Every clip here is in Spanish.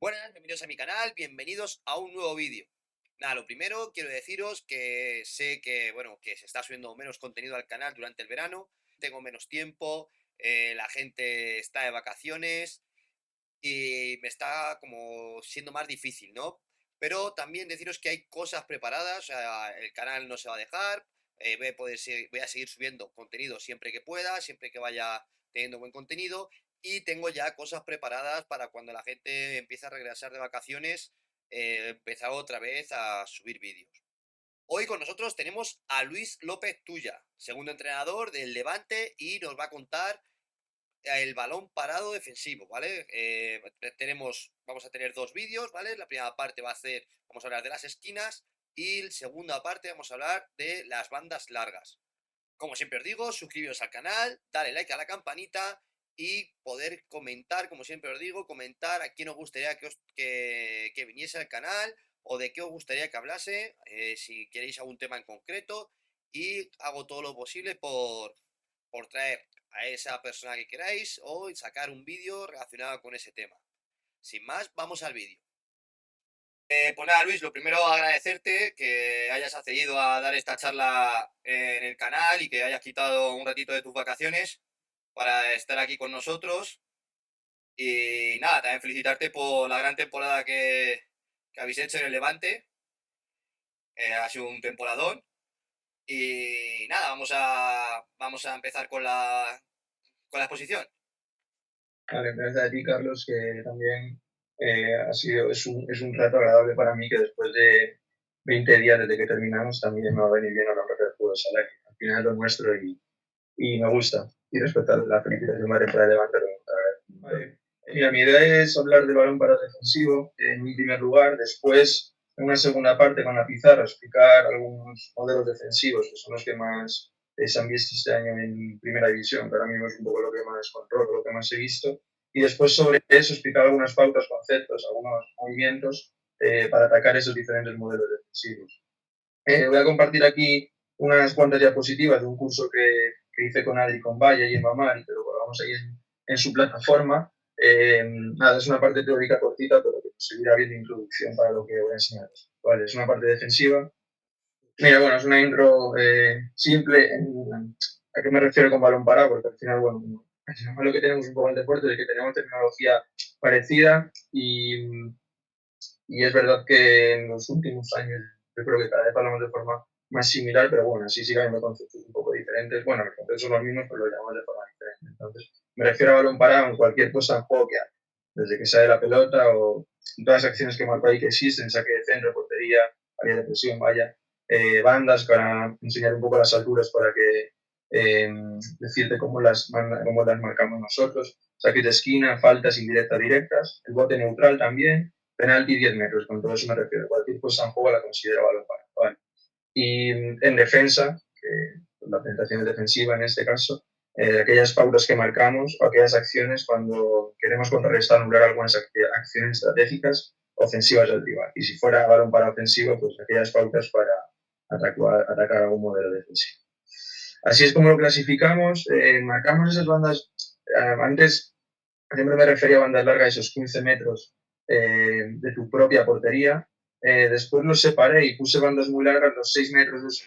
Buenas, bienvenidos a mi canal, bienvenidos a un nuevo vídeo. Nada, lo primero quiero deciros que sé que, bueno, que se está subiendo menos contenido al canal durante el verano, tengo menos tiempo, la gente está de vacaciones y me está como siendo más difícil, ¿no? Pero también deciros que hay cosas preparadas, o sea, el canal no se va a dejar, voy a seguir subiendo contenido siempre que pueda, siempre que vaya teniendo buen contenido, y tengo ya cosas preparadas para cuando la gente empiece a regresar de vacaciones, empezar otra vez a subir vídeos. Hoy con nosotros tenemos a Luis López Tuya, segundo entrenador del Levante, y nos va a contar el balón parado defensivo, ¿vale? Vamos a tener dos vídeos, ¿vale? La primera parte vamos a hablar de las esquinas, y la segunda parte vamos a hablar de las bandas largas. Como siempre os digo, suscribiros al canal, dale like a la campanita y poder comentar, como siempre os digo, comentar a quién os gustaría que viniese al canal o de qué os gustaría que hablase, si queréis algún tema en concreto, y hago todo lo posible por traer a esa persona que queráis o sacar un vídeo relacionado con ese tema. Sin más, vamos al vídeo. Pues nada, Luis, lo primero agradecerte que hayas accedido a dar esta charla en el canal y que hayas quitado un ratito de tus vacaciones para estar aquí con nosotros. Y nada, también felicitarte por la gran temporada que habéis hecho en el Levante. Ha sido un temporadón. Y nada, vamos a empezar con la exposición. Vale, gracias a ti, Carlos, que también es un rato agradable para mí que después de 20 días desde que terminamos también me va a venir bien hablar del fútbol sala, que al final es lo nuestro y me gusta. Y respecto a la felicitación Madre para el Levante, lo gusta. Vale. Mira, mi idea es hablar del balón para defensivo en un primer lugar, después en una segunda parte con la pizarra explicar algunos modelos defensivos que son los que más se han visto este año en primera división, que ahora mismo es un poco lo que más controlo, lo que más he visto, y después sobre eso explicar algunas pautas, conceptos, algunos movimientos para atacar esos diferentes modelos defensivos. Voy a compartir aquí unas cuantas diapositivas de un curso que hice con Adri, con Valle y en Mamar, y que lo colgamos ahí en su plataforma. Nada, es una parte teórica cortita, pero que seguirá viendo introducción para lo que voy a enseñaros. Vale, es una parte defensiva. Mira, bueno, es una intro simple. ¿A qué me refiero con balón parado? Porque al final, bueno, lo que tenemos un poco en el deporte es que tenemos tecnología parecida y es verdad que en los últimos años yo creo que cada vez hablamos de forma más similar, pero bueno, así sigue habiendo conceptos un poco diferentes. Bueno, los conceptos son los mismos, pero lo llamamos de forma diferente. Entonces, me refiero a balón parado en cualquier cosa en juego que hay, desde que sale la pelota o todas las acciones que marco ahí que existen, saque de centro, portería, área de presión, vaya, bandas para enseñar un poco las alturas para que decirte cómo las marcamos nosotros, saques de esquina, faltas indirectas, directas, el bote neutral también, penalti 10 metros, con todo eso me refiero. Cualquier cosa en juego la considero balón parado. ¿Vale? Y en defensa, que la penetración defensiva en este caso, aquellas pautas que marcamos o aquellas acciones cuando queremos contrarrestar, anular algunas acciones estratégicas ofensivas del rival. Y si fuera balón para ofensivo, pues aquellas pautas para atacar algún modelo defensivo. Así es como lo clasificamos. Marcamos esas bandas. Antes siempre me refería a bandas largas, esos 15 metros de tu propia portería. Después los separé y puse bandas muy largas, los 6 metros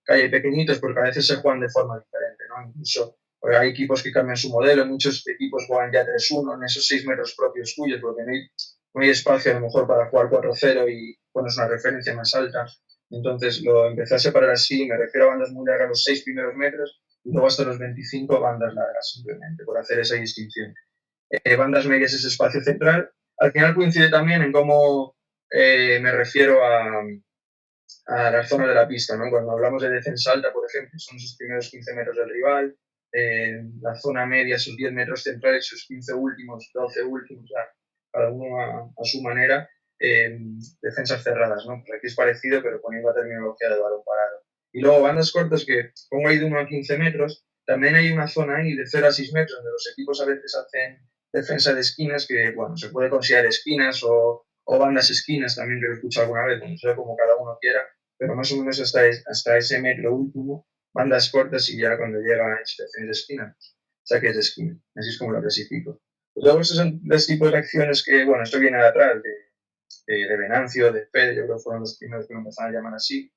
calle pequeñitos, porque a veces se juegan de forma diferente, ¿no? Incluso hay equipos que cambian su modelo, muchos equipos juegan ya 3-1 en esos 6 metros propios tuyos, porque no hay espacio a lo mejor para jugar 4-0 y pones una referencia más alta. Entonces lo empecé a separar así, me refiero a bandas muy largas, los 6 primeros metros, y luego hasta los 25 bandas largas, simplemente, por hacer esa distinción. Bandas medias es espacio central. Al final coincide también en cómo me refiero a las zonas de la pista, ¿no? Cuando hablamos de defensa alta, por ejemplo, son esos primeros 15 metros del rival, la zona media, sus 10 metros centrales, sus 15 últimos, 12 últimos, ya, cada uno a su manera, defensas cerradas, ¿no? Pues aquí es parecido, pero poniendo la terminología de balón parado. Y luego bandas cortas que pongo ahí de 1 a 15 metros, también hay una zona ahí de 0 a 6 metros donde los equipos a veces hacen defensa de esquinas que, bueno, se puede considerar esquinas o bandas esquinas también, que lo he escuchado alguna vez, no sé, como cada uno quiera, pero más o menos hasta ese metro último, bandas cortas y ya cuando llega a situaciones de esquina, saques de esquina. Así es como lo clasifico. Luego esos son los tipos de acciones que, bueno, esto viene de atrás, de Venancio, de Fede, yo creo que fueron los primeros que lo empezaron a llamar así.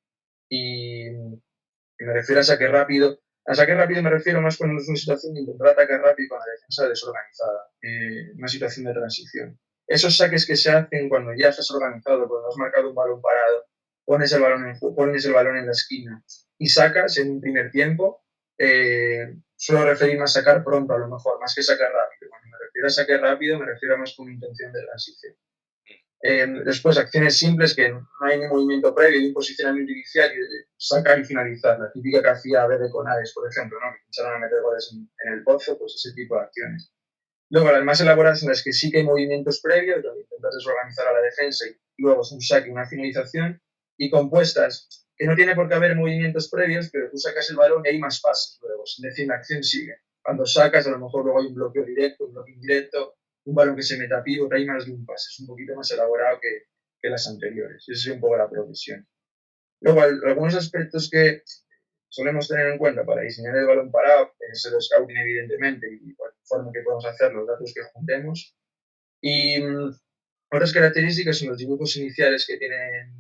Y me refiero a saque rápido. A saque rápido me refiero más cuando es una situación de intentar atacar rápido con la defensa desorganizada, una situación de transición. Esos saques que se hacen cuando ya estás organizado, cuando has marcado un balón parado, pones el balón en la esquina y sacas en un primer tiempo, suelo referirme a sacar pronto a lo mejor, más que sacar rápido. Cuando me refiero a saque rápido me refiero más con intención de transición. Después, acciones simples que no hay un movimiento previo y un posicionamiento inicial y sacar y finalizar. La típica que hacía Bebe con Ares, por ejemplo, ¿no? Que empezaron a meter goles en el pozo, pues ese tipo de acciones. Luego, las más elaboradas en las que sí que hay movimientos previos, donde intentas desorganizar a la defensa y luego es un saque y una finalización. Y compuestas, que no tiene por qué haber movimientos previos, pero tú sacas el balón y hay más pases luego. Es decir, la acción sigue. Cuando sacas, a lo mejor luego hay un bloqueo directo, un bloqueo indirecto, un balón que se meta a pívot, hay más de un pase. Es un poquito más elaborado que las anteriores. Esa es un poco la progresión. Luego, algunos aspectos que solemos tener en cuenta para diseñar el balón parado es el scouting, evidentemente, y la forma que podemos hacer los datos que juntemos. Y otras características son los dibujos iniciales que tiene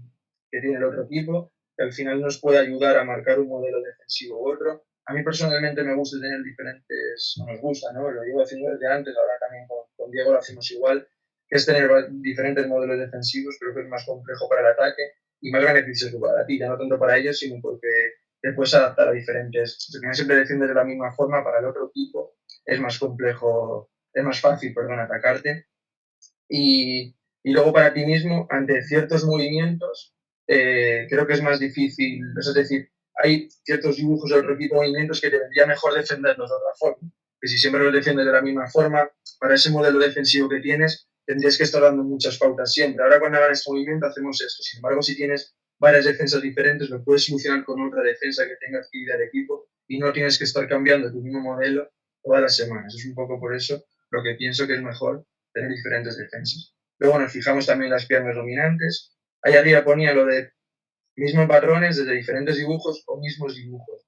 el otro equipo, que al final nos puede ayudar a marcar un modelo defensivo u otro. A mí personalmente me gusta tener diferentes, no nos gusta, ¿no? Lo llevo haciendo desde antes, ahora también con Diego lo hacemos igual, que es tener diferentes modelos defensivos, creo que es más complejo para el ataque y más beneficioso para ti, ya no tanto para ellos, sino porque te puedes adaptar a diferentes. Si siempre defiendes de la misma forma, para el otro equipo es más complejo, es más fácil, perdón, atacarte. Y luego para ti mismo, ante ciertos movimientos, creo que es más difícil, es decir, hay ciertos dibujos de otro tipo de movimientos que te vendría mejor defenderlos de otra forma. Que si siempre los defiendes de la misma forma, para ese modelo defensivo que tienes, tendrías que estar dando muchas pautas siempre. Ahora cuando hagan este movimiento hacemos esto. Sin embargo, si tienes varias defensas diferentes, lo puedes solucionar con otra defensa que tenga actividad de equipo y no tienes que estar cambiando tu mismo modelo todas las semanas. Es un poco por eso lo que pienso que es mejor tener diferentes defensas. Luego nos fijamos también en las piernas dominantes. Ahí arriba ponía lo de mismos patrones desde diferentes dibujos o mismos dibujos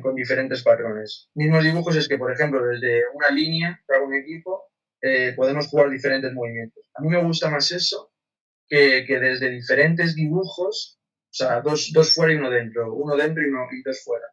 con diferentes patrones. Mismos dibujos es que, por ejemplo, desde una línea que hago un equipo, podemos jugar diferentes movimientos. A mí me gusta más eso que desde diferentes dibujos, o sea, dos fuera y uno dentro y dos fuera,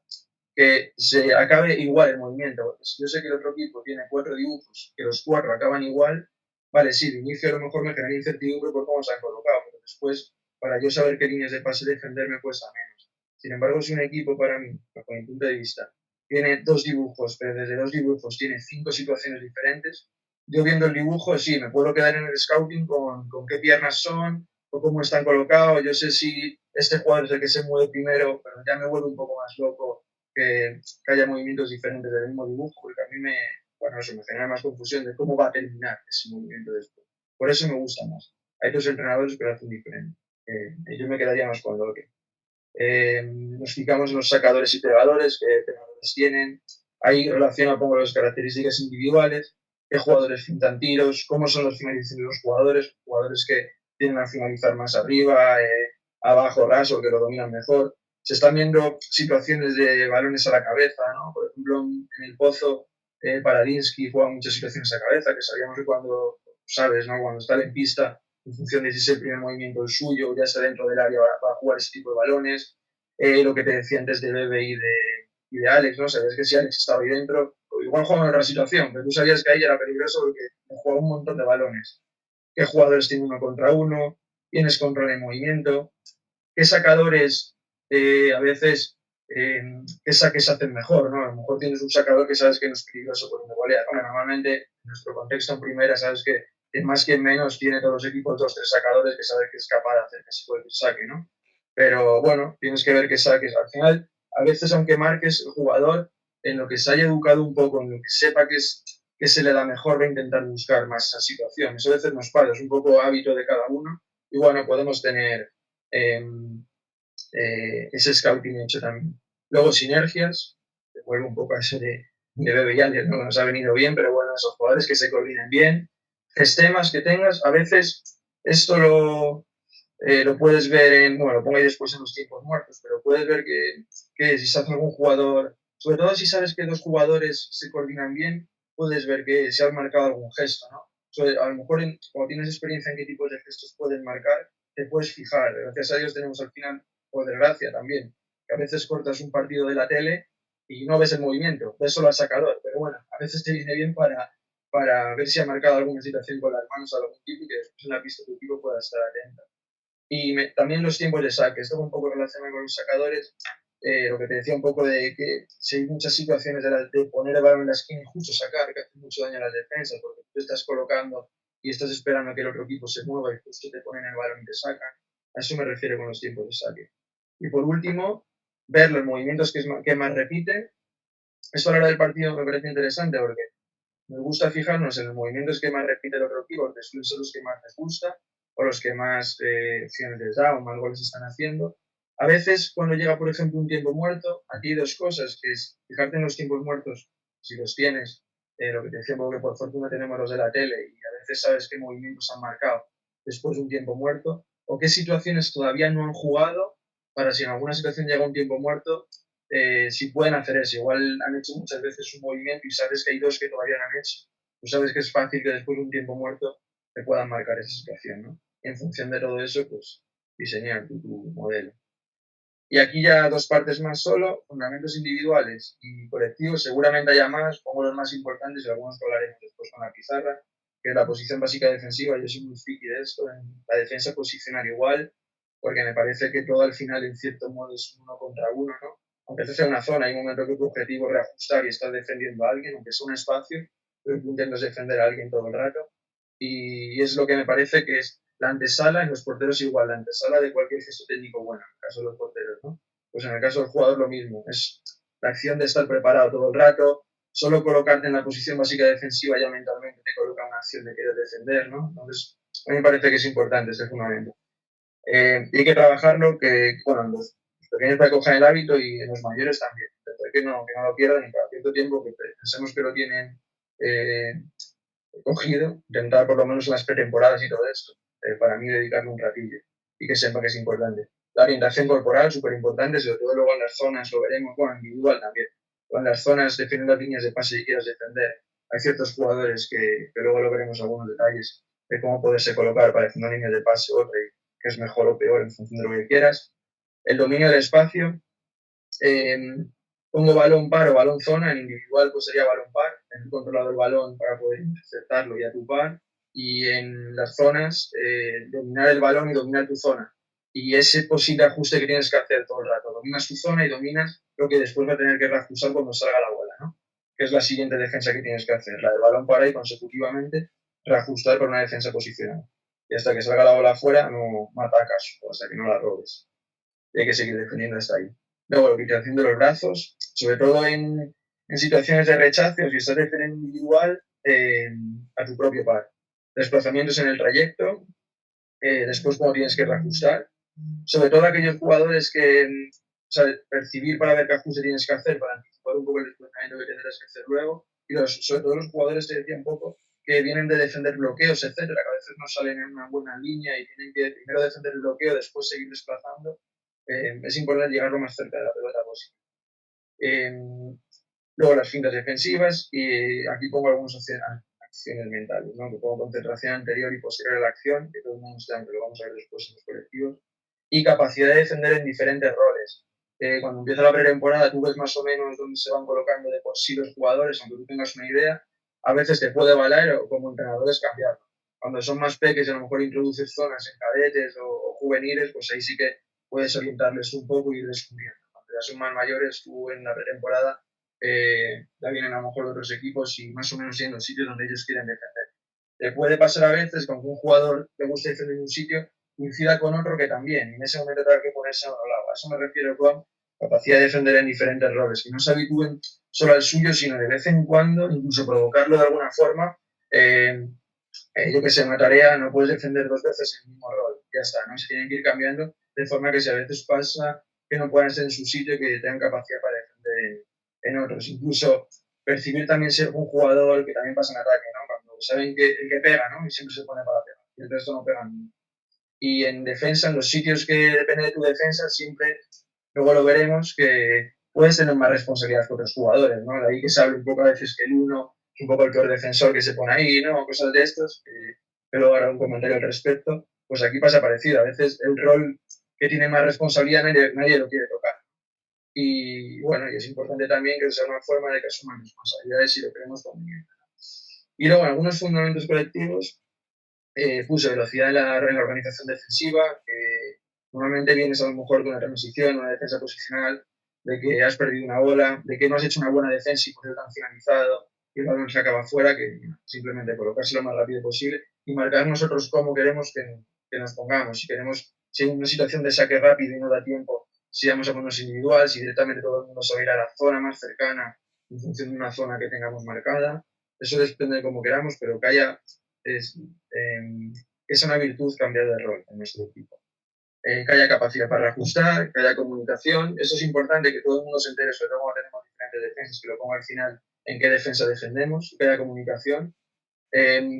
que se acabe igual el movimiento. Porque si yo sé que el otro equipo tiene 4 dibujos, que los 4 acaban igual, vale, sí, de inicio a lo mejor me genera incertidumbre por cómo se han colocado, pero después, para yo saber qué líneas de pase defender, me cuesta menos. Sin embargo, si un equipo para mí, bajo mi punto de vista, tiene 2 dibujos, pero desde 2 dibujos tiene 5 situaciones diferentes, yo viendo el dibujo, sí, me puedo quedar en el scouting con qué piernas son o cómo están colocados. Yo sé si este jugador es el que se mueve primero, pero ya me vuelvo un poco más loco que haya movimientos diferentes del mismo dibujo, porque a mí bueno, eso me genera más confusión de cómo va a terminar ese movimiento después. Por eso me gusta más. Hay dos entrenadores que lo hacen diferente. Yo me quedaría más con lo que. Nos fijamos en los sacadores y pegadores, qué pegadores tienen. Ahí relaciona pongo las características individuales, qué jugadores fintan tiros, cómo son las finalizaciones de los jugadores que tienden a finalizar más arriba, abajo, raso, que lo dominan mejor. Se están viendo situaciones de balones a la cabeza, ¿no? Por ejemplo, en el Pozo, Paradinsky juega muchas situaciones a cabeza, que sabíamos que cuando, sabes, ¿no? Cuando está en pista, en función de si es el primer movimiento el suyo, ya sea dentro del área, va a jugar ese tipo de balones. Lo que te decía antes de Bebe y de Alex, ¿no? Sabías que si Alex estaba ahí dentro, igual jugaba en otra situación, pero tú sabías que ahí era peligroso porque jugaba un montón de balones. ¿Qué jugadores tienen uno contra uno? ¿Tienes control en movimiento? ¿Qué sacadores a veces qué saques hacen mejor, ¿no? A lo mejor tienes un sacador que sabes que no es peligroso por una golea. Bueno, normalmente en nuestro contexto en primera sabes que en más que en menos tiene todos los equipos 2 3 sacadores que sabes que es capaz de hacer casi cualquier saque, ¿no? Pero bueno, tienes que ver qué saques. Al final, a veces aunque marques el jugador, en lo que se haya educado un poco, en lo que sepa que se le da mejor, va a intentar buscar más esa situación. Eso a veces nos pasa, es un poco hábito de cada uno. Y bueno, podemos tener ese scouting hecho también. Luego sinergias, vuelvo un poco a ese de Bebe y Alex, ¿no? Nos ha venido bien, pero bueno, esos jugadores que se coordinen bien. Sistemas que tengas, a veces esto lo puedes ver bueno, lo pongo ahí después en los tiempos muertos, pero puedes ver que si se hace algún jugador, sobre todo si sabes que 2 jugadores se coordinan bien, puedes ver que se ha marcado algún gesto, ¿no? A lo mejor cuando tienes experiencia en qué tipos de gestos pueden marcar, te puedes fijar. Gracias a Dios tenemos al final, por desgracia también, que a veces cortas un partido de la tele y no ves el movimiento, ves solo al sacador, pero bueno, a veces te viene bien para ver si ha marcado alguna situación con las manos a algún tipo y que después en la pista tu equipo pueda estar atento. Y también los tiempos de saque, esto un poco relacionado con los sacadores, lo que te decía un poco de que si hay muchas situaciones de poner el balón en la esquina y justo sacar, que hace mucho daño a las defensas, porque tú estás colocando y estás esperando a que el otro equipo se mueva y justo te ponen el balón y te sacan. A eso me refiero con los tiempos de saque. Y por último, ver los movimientos que más repiten. Eso a la hora del partido me parece interesante porque me gusta fijarnos en los movimientos que más repite el otro equipo, porque suelen ser los que más les gusta o los que más opciones les da o más goles están haciendo. A veces, cuando llega, por ejemplo, un tiempo muerto, aquí hay dos cosas, que es fijarte en los tiempos muertos, si los tienes, lo que te decía, porque por fortuna tenemos los de la tele y a veces sabes qué movimientos han marcado después de un tiempo muerto, o qué situaciones todavía no han jugado, para si en alguna situación llega un tiempo muerto, si pueden hacer eso. Igual han hecho muchas veces un movimiento y sabes que hay dos que todavía no han hecho. Tú sabes que es fácil que después de un tiempo muerto te puedan marcar esa situación, ¿no? Y en función de todo eso, pues diseñar tu modelo. Y aquí ya dos partes más solo, fundamentos individuales y colectivos, seguramente haya más, pongo los más importantes y algunos que hablaremos después con la pizarra, que es la posición básica defensiva. Yo soy muy friki de esto, en la defensa posicionar igual, porque me parece que todo al final en cierto modo es uno contra uno, ¿no? Aunque estés en una zona, hay un momento que tu objetivo es reajustar y estás defendiendo a alguien, aunque sea un espacio, pero tú intentas defender a alguien todo el rato. Y es lo que me parece que es la antesala, en los porteros igual, la antesala de cualquier gesto técnico bueno, en el caso de los porteros, ¿no? Pues en el caso del jugador lo mismo, es la acción de estar preparado todo el rato, solo colocarte en la posición básica defensiva ya mentalmente te coloca una acción de querer defender, ¿no? Entonces, a mí me parece que es importante este fundamento. Y hay que trabajarlo, que, bueno, en los pequeños para que cojan el hábito y en los mayores también, que no lo pierdan y cada cierto tiempo que pensemos que lo tienen cogido, intentar por lo menos en las pretemporadas y todo esto, para mí dedicarme un ratillo y que sepa que es importante. La orientación corporal, súper importante, sobre todo luego en las zonas, lo veremos, bueno, individual también, o en las zonas, defender las líneas de pase y quieras defender. Hay ciertos jugadores que luego lo veremos algunos detalles de cómo poderse colocar para defender líneas de pase u otra y que es mejor o peor en función de lo que quieras. El dominio del espacio, pongo balón par o balón zona, en individual pues sería balón par, tener controlado el balón para poder interceptarlo y atupar, y en las zonas dominar el balón y dominar tu zona. Y ese posible ajuste que tienes que hacer todo el rato, dominas tu zona y dominas lo que después va a tener que reajustar cuando salga la bola, ¿no? Que es la siguiente defensa que tienes que hacer, la del balón para y consecutivamente reajustar para una defensa posicional. Y hasta que salga la bola afuera no atacas, o hasta que no la robes. Y hay que seguir defendiendo hasta ahí. Luego, la utilización de los brazos, sobre todo en situaciones de rechazo, si estás defendiendo individual, a tu propio par. Desplazamientos en el trayecto, después cuando tienes que reajustar. Sobre todo aquellos jugadores que, o sea, percibir para ver qué ajuste tienes que hacer, para anticipar un poco el desplazamiento que tendrás que hacer luego. Y sobre todo los jugadores, te decía un poco, que vienen de defender bloqueos, etcétera, que a veces no salen en una buena línea y tienen que primero defender el bloqueo, después seguir desplazando. Es importante llegar lo más cerca de la pelota posible. Luego las fintas defensivas, y aquí pongo algunas acciones mentales, ¿no? Que pongo concentración anterior y posterior a la acción, que todo el mundo está, que lo vamos a ver después en los colectivos, y capacidad de defender en diferentes roles. Cuando empieza la pretemporada tú ves más o menos dónde se van colocando de por sí los jugadores, aunque tú tengas una idea, a veces te puede valer o como entrenadores cambiarlo. Cuando son más pequeños y a lo mejor introduces zonas en cadetes o juveniles, pues ahí sí que puedes orientarles un poco y ir descubriendo. Cuando ya son más mayores, tú en la pretemporada ya vienen a lo mejor otros equipos y más o menos en los sitios donde ellos quieren defender. Le puede pasar a veces que aunque un jugador le guste defender en un sitio, coincida con otro que también, y en ese momento tenga que ponerse a otro lado. A eso me refiero con capacidad de defender en diferentes roles, que no se habitúen solo al suyo, sino de vez en cuando, incluso provocarlo de alguna forma. Yo que sé, una tarea no puedes defender dos veces el mismo rol, ya está, ¿no? Se tienen que ir cambiando de forma que si a veces pasa que no puedan estar en su sitio y que tengan capacidad para defender en otros. Incluso percibir también ser un jugador que también pasa en ataque, ¿no? Cuando saben que el que pega, ¿no? Y siempre se pone para pegar, y el resto no pegan. Y en defensa, en los sitios que depende de tu defensa, siempre, luego lo veremos, que puedes tener más responsabilidad que otros jugadores, ¿no? De ahí que se habla un poco a veces que el uno un poco el peor defensor que se pone ahí, ¿no? Cosas de estos, pero ahora un comentario al respecto. Pues aquí pasa parecido, a veces el rol que tiene más responsabilidad nadie lo quiere tocar. Y bueno, y es importante también que sea una forma de que asuman responsabilidades si lo queremos conveniente. Y luego, en algunos fundamentos colectivos, puso velocidad en la organización defensiva, que normalmente vienes a lo mejor de una transición, una defensa posicional, de que has perdido una bola, de que no has hecho una buena defensa y por eso te han finalizado, y el balón se acaba fuera, que simplemente colocarse lo más rápido posible y marcar nosotros cómo queremos que nos pongamos. Si queremos, si hay una situación de saque rápido y no da tiempo, si vamos a ponernos individual, si directamente todo el mundo se va a ir a la zona más cercana en función de una zona que tengamos marcada. Eso depende de cómo queramos, pero que haya es una virtud cambiar de rol en nuestro equipo. Que haya capacidad para ajustar, que haya comunicación. Eso es importante, que todo el mundo se entere, sobre todo cuando tenemos diferentes defensas, que lo ponga al final en qué defensa defendemos, que haya comunicación.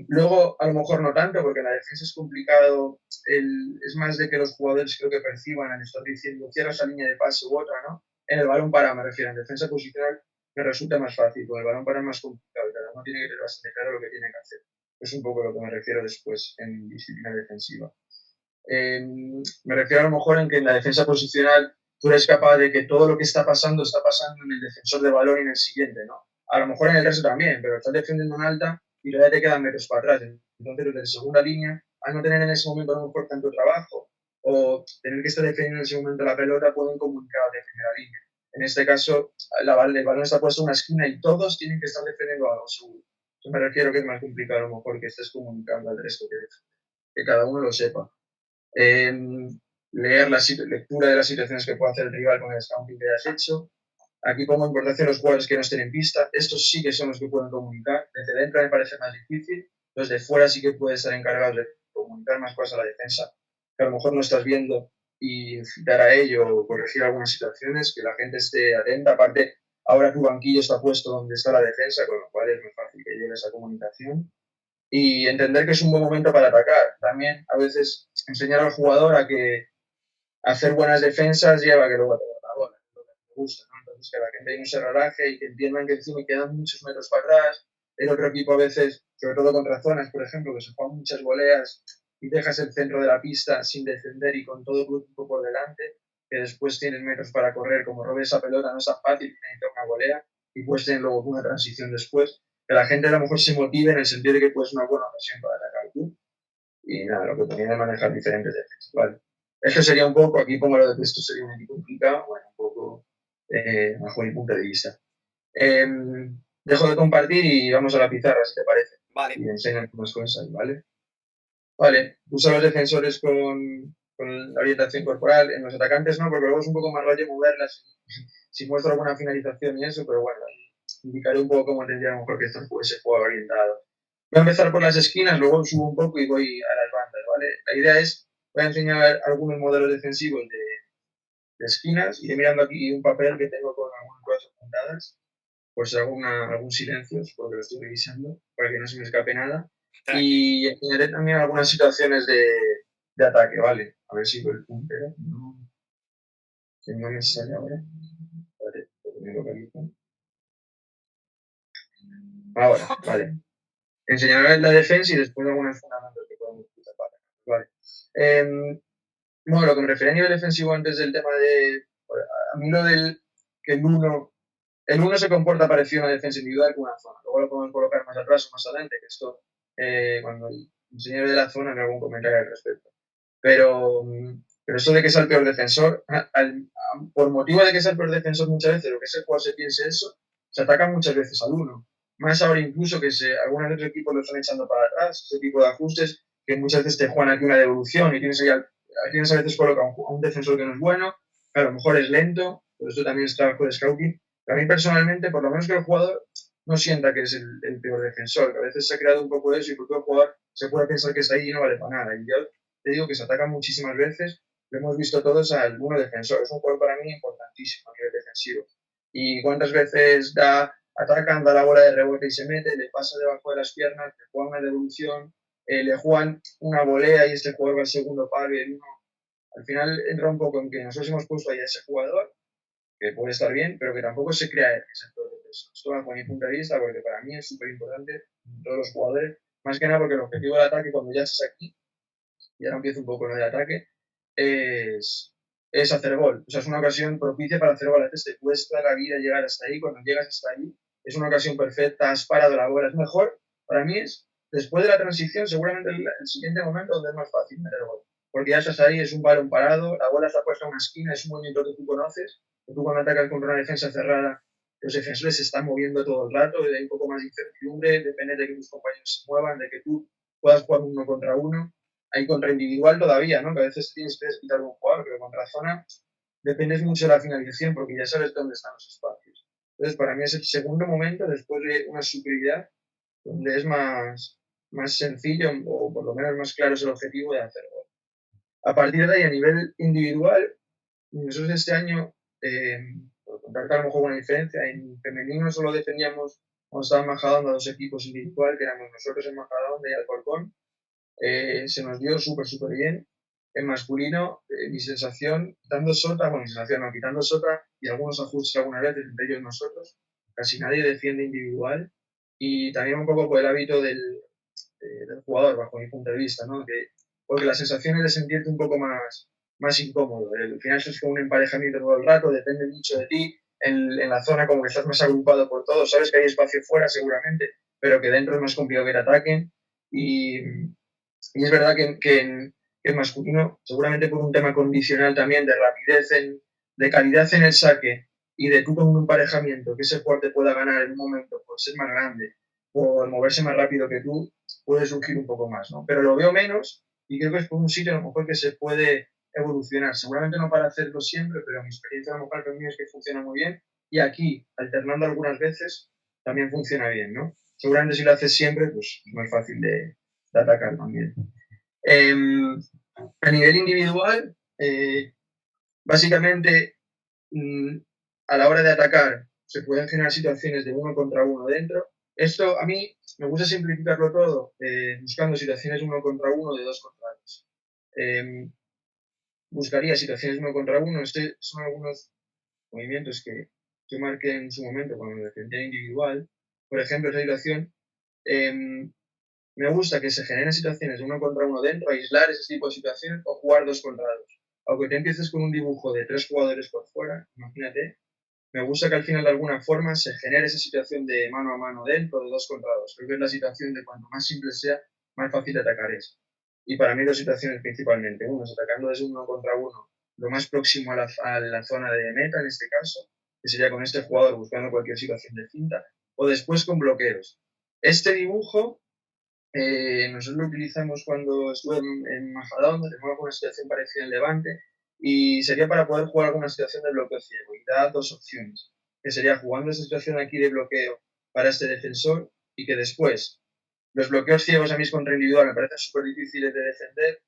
Luego, a lo mejor no tanto, porque la defensa es complicado, es más de que los jugadores creo que perciban al estar diciendo cierra esa línea de pase u otra, ¿no? En el balón para, me refiero, en defensa posicional me resulta más fácil, con el balón para es más complicado, cada uno tiene que tener bastante claro lo que tiene que hacer. Es un poco lo que me refiero después en disciplina defensiva. Me refiero a lo mejor en que en la defensa posicional tú eres capaz de que todo lo que está pasando en el defensor de balón y en el siguiente, ¿no? A lo mejor en el resto también, pero estás defendiendo en alta y todavía te quedan metros para atrás. Entonces, los de segunda línea, al no tener en ese momento a lo mejor tanto trabajo o tener que estar defendiendo en ese momento la pelota, pueden comunicar de primera línea. En este caso, el balón está puesto en una esquina y todos tienen que estar defendiendo algo seguro. Yo me refiero que es más complicado a lo mejor que estés comunicando al resto que cada uno lo sepa. Leer la lectura de las situaciones que puede hacer el rival con el scouting que hayas hecho. Aquí pongo importancia a los jugadores que no estén en pista. Estos sí que son los que pueden comunicar. Desde dentro me parece más difícil. Los de fuera sí que pueden estar encargados de comunicar más cosas a la defensa, que a lo mejor no estás viendo, y dar a ello o corregir algunas situaciones, que la gente esté atenta. Aparte, ahora tu banquillo está puesto donde está la defensa, con lo cual es muy fácil que llegue esa comunicación. Y entender que es un buen momento para atacar. También a veces enseñar al jugador a que hacer buenas defensas lleva a que luego te la bola, es lo que me gusta, ¿no? Entonces que la gente no se relaje y que entiendan que encima quedan muchos metros para atrás. El otro equipo a veces, sobre todo contra zonas, por ejemplo, que se juegan muchas voleas y dejas el centro de la pista sin defender y con todo tu equipo por delante, que después tienes metros para correr, como robes esa pelota no es tan fácil, necesitas una volea y puedes tener luego una transición después, que la gente a lo mejor se motive en el sentido de que puedes una buena ocasión para atacar tú. Y nada, lo que tenía de manejar diferentes defensas, ¿vale? Eso sería un poco, aquí pongo lo de que esto sería un equipo complicado, bueno, un poco bajo mi punto de vista. Dejo de compartir y vamos a la pizarra, si te parece. Vale. Y enseñan más cosas, ¿vale? Vale, usa los defensores con la orientación corporal, en los atacantes no, porque luego es un poco más rollo moverlas si muestro alguna finalización y eso, pero bueno, indicaré un poco cómo tendría a lo mejor que esto fuese juego orientado. Voy a empezar por las esquinas, luego subo un poco y voy a las bandas, ¿vale? La idea es, voy a enseñar algunos modelos defensivos de esquinas, iré mirando aquí un papel que tengo con algunas cosas apuntadas, por si hago algún silencio, porque lo estoy revisando, para que no se me escape nada. Y enseñaré también algunas situaciones de ataque, ¿vale? A ver si el puntero no me sale ahora. Vale, me localizo. Ahora, vale. Enseñaré la defensa y después algunos fundamentos que podemos utilizar para atacar. Vale. Bueno, lo que me refería a nivel defensivo antes del tema de... A mí lo del que el uno se comporta parecido a una defensa individual que una zona. Luego lo podemos colocar más atrás o más adelante, que esto, cuando enseñe de la zona, me hago un comentario al respecto. Pero eso de que sea el peor defensor, por motivo de que sea el peor defensor muchas veces, lo que es el jugador se piense eso, se ataca muchas veces al uno. Más ahora incluso que algunos otros equipos lo están echando para atrás, ese tipo de ajustes, que muchas veces te juegan aquí una devolución y tienes a veces coloca a un defensor que no es bueno, que a lo mejor es lento, pero esto también es trabajo de scouting. Pero a mí personalmente, por lo menos que el jugador no sienta que es el peor defensor, que a veces se ha creado un poco de eso y porque el jugador se puede pensar que está ahí y no vale para nada. Y yo te digo que se ataca muchísimas veces, lo hemos visto todos al uno defensor, es un jugador para mí importantísimo a nivel defensivo. Y cuántas veces atacan, da la bola de rebote y se mete, le pasa debajo de las piernas, le juegan una devolución, le juegan una volea y este jugador va al segundo palo y el uno. Al final entra un poco en que nosotros hemos puesto ahí a ese jugador, que puede estar bien, pero que tampoco se crea él, proceso. Esto bajo mi punto de vista, porque para mí es súper importante todos los jugadores, más que nada porque el objetivo del ataque cuando ya estás aquí, y ahora empiezo un poco lo de ataque, es hacer gol. O sea, es una ocasión propicia para hacer gol. A veces te cuesta la vida llegar hasta ahí, cuando llegas hasta ahí es una ocasión perfecta, has parado la bola, es mejor. Para mí es, después de la transición, seguramente el siguiente momento donde es más fácil meter gol. Porque ya estás ahí, es un balón parado, la bola está puesta en una esquina, es un movimiento que tú conoces, que tú cuando atacas contra una defensa cerrada, los defensores se están moviendo todo el rato, hay un poco más de incertidumbre, depende de que tus compañeros se muevan, de que tú puedas jugar uno contra uno. Hay contra individual todavía, ¿no? Que a veces tienes que desquitar un jugador, pero contra zona dependes mucho de la finalización porque ya sabes dónde están los espacios. Entonces, para mí es el segundo momento después de una superioridad donde es más sencillo o por lo menos más claro es el objetivo de hacer gol. A partir de ahí, a nivel individual, nosotros este año, por contarte a lo mejor una diferencia, en femenino solo defendíamos cuando estaba en Majadahonda dos equipos individual, que éramos nosotros en Majadahonda y Alcorcón. Se nos dio súper bien. En masculino, mi sensación, quitando Sota, bueno, mi sensación no, quitando Sota y algunos ajustes algunas veces, entre ellos nosotros, casi nadie defiende individual y también un poco por el hábito del jugador, bajo mi punto de vista, ¿no? Porque la sensación es de sentirte un poco más incómodo. Al final eso es como un emparejamiento todo el rato, depende mucho de ti. En la zona como que estás más agrupado por todos, sabes que hay espacio fuera seguramente, pero que dentro es más complicado que te ataquen. Y es verdad que en masculino, seguramente por un tema condicional también de rapidez, de calidad en el saque y de tú con un emparejamiento que ese jugador te pueda ganar en un momento por ser más grande, por moverse más rápido que tú, puede surgir un poco más, ¿no? Pero lo veo menos y creo que es por un sitio a lo mejor que se puede evolucionar. Seguramente no para hacerlo siempre, pero mi experiencia a lo mejor conmigo es que funciona muy bien y aquí, alternando algunas veces, también funciona bien, ¿no? Seguramente si lo haces siempre, pues es más fácil de atacar también. A nivel individual, básicamente, a la hora de atacar, se pueden generar situaciones de uno contra uno dentro. Esto a mí me gusta simplificarlo todo, buscando situaciones de uno contra uno, de dos contra dos. Buscaría situaciones de uno contra uno. Estos son algunos movimientos que yo marqué en su momento cuando defendía individual. Por ejemplo, esa situación. Me gusta que se generen situaciones de uno contra uno dentro, aislar ese tipo de situaciones o jugar dos contra dos. Aunque te empieces con un dibujo de 3 jugadores por fuera, imagínate, me gusta que al final de alguna forma se genere esa situación de mano a mano dentro, de 2 contra 2. Creo que es la situación de cuanto más simple sea, más fácil de atacar es. Y para mí dos situaciones principalmente. Uno es atacando desde uno contra uno, lo más próximo a la zona de meta en este caso, que sería con este jugador buscando cualquier situación de cinta, o después con bloqueos. Este dibujo nosotros lo utilizamos cuando estuve en Majadahonda, tenemos alguna situación parecida en Levante, y sería para poder jugar alguna situación de bloqueo ciego. Y da dos opciones, que sería jugando esta situación aquí de bloqueo para este defensor y que después los bloqueos ciegos a mí es contra individual me parecen súper difíciles de defender